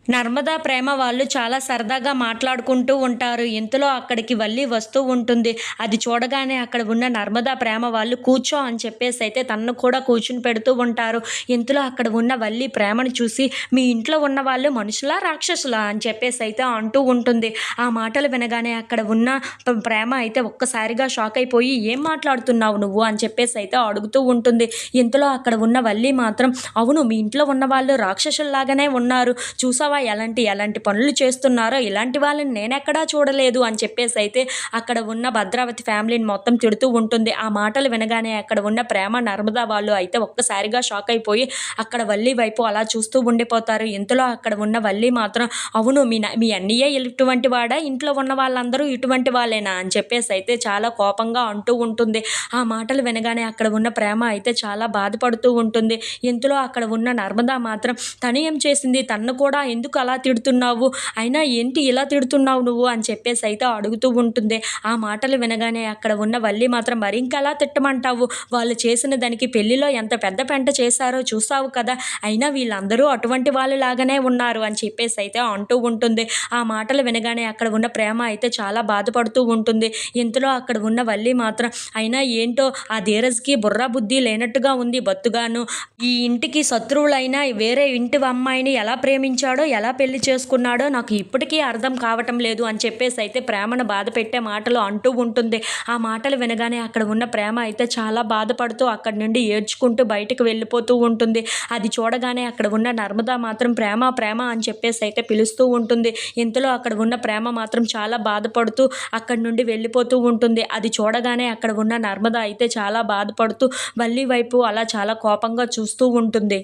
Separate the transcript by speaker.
Speaker 1: నర్మదా ప్రేమ వాళ్ళు చాలా సరదాగా మాట్లాడుకుంటూ ఉంటారు. ఇంతలో అక్కడికి వల్లి వస్తూ ఉంటుంది. అది చూడగానే అక్కడ ఉన్న నర్మదా ప్రేమ వాళ్ళు కూర్చో అని చెప్పేసైతే తనను కూడా కూర్చుని పెడుతూ ఉంటారు. ఇంతలో అక్కడ ఉన్న వల్లి ప్రేమను చూసి, "మీ ఇంట్లో ఉన్న వాళ్ళు మనుషులా? రాక్షసులా?" అని చెప్పేసైతే అంటూ ఉంటుంది. ఆ మాటలు వినగానే అక్కడ ఉన్న ప్రేమ అయితే ఒక్కసారిగా షాక్ అయిపోయి, "ఏం మాట్లాడుతున్నావు నువ్వు?" అని చెప్పేసైతే అడుగుతూ ఉంటుంది. ఇంతలో అక్కడ ఉన్న వల్లి మాత్రం, "అవును, మీ ఇంట్లో ఉన్నవాళ్ళు రాక్షసుల్లాగానే ఉన్నారు. చూసావా ఎలాంటి ఎలాంటి పనులు చేస్తున్నారో, ఇలాంటి వాళ్ళని నేనెక్కడా చూడలేదు" అని చెప్పేసైతే అక్కడ ఉన్న భద్రావతి ఫ్యామిలీని మొత్తం తిడుతూ ఉంటుంది. ఆ మాటలు వినగానే అక్కడ ఉన్న ప్రేమ, నర్మదా వాళ్ళు అయితే ఒక్కసారిగా షాక్ అయిపోయి అక్కడ వల్లి వైపు అలా చూస్తూ ఉండిపోతారు. ఇంతలో అక్కడ ఉన్న వల్లి మాత్రం, "అవును, మీ అన్నయ్య ఇటువంటి వాడా? ఇంట్లో ఉన్న వాళ్ళందరూ ఇటువంటి వాళ్ళేనా?" అని చెప్పేసైతే చాలా కోపంగా అంటూ ఉంటుంది. ఆ మాటలు వినగానే అక్కడ ఉన్న ప్రేమ అయితే చాలా బాధపడుతూ ఉంటుంది. ఇంతలో అక్కడ ఉన్న నర్మదా మాత్రం, "తను ఏం చేసింది? తనను కూడా ఎందుకు అలా తిడుతున్నావు? అయినా ఏంటి ఇలా తిడుతున్నావు నువ్వు?" అని చెప్పేసైతే అడుగుతూ ఉంటుంది. ఆ మాటలు వినగానే అక్కడ ఉన్న వల్లి మాత్రం, "మరి ఇంకెలా తిట్టమంటావు? వాళ్ళు చేసిన దానికి పెళ్లిలో ఎంత పెద్ద పెంట చేశారో చూసావు కదా! అయినా వీళ్ళందరూ అటువంటి వాళ్ళలాగానే ఉన్నారు" అని చెప్పేసైతే అంటూ ఉంటుంది. ఆ మాటలు వినగానే అక్కడ ఉన్న ప్రేమ అయితే చాలా బాధపడుతూ ఉంటుంది. ఇంతలో అక్కడ ఉన్న వల్లి మాత్రం, "అయినా ఏంటో ఆ ధీరజ్‌కి బుర్ర బుద్ధి లేనట్టుగా ఉంది బొత్తుగాను. ఈ ఇంటికి శత్రువులైన వేరే ఇంటి అమ్మాయిని ఎలా ప్రేమించాడో, ఎలా పెళ్లి చేసుకున్నాడో నాకు ఇప్పటికీ అర్థం కావటం లేదు" అని చెప్పేసైతే ప్రేమను బాధపెట్టే మాటలు అంటూ ఉంటుంది. ఆ మాటలు వినగానే అక్కడ ఉన్న ప్రేమ అయితే చాలా బాధపడుతూ అక్కడి నుండి ఏడ్చుకుంటూ బయటకు వెళ్ళిపోతూ ఉంటుంది. అది చూడగానే అక్కడ ఉన్న నర్మదా మాత్రం, "ప్రేమ, ప్రేమ" అని చెప్పేసైతే పిలుస్తూ ఉంటుంది. ఇంతలో అక్కడ ఉన్న ప్రేమ మాత్రం చాలా బాధపడుతూ అక్కడి నుండి వెళ్ళిపోతూ ఉంటుంది. అది చూడగానే అక్కడ ఉన్న నర్మదా అయితే చాలా బాధపడుతూ వల్లి వైపు అలా చాలా కోపంగా చూస్తూ ఉంటుంది.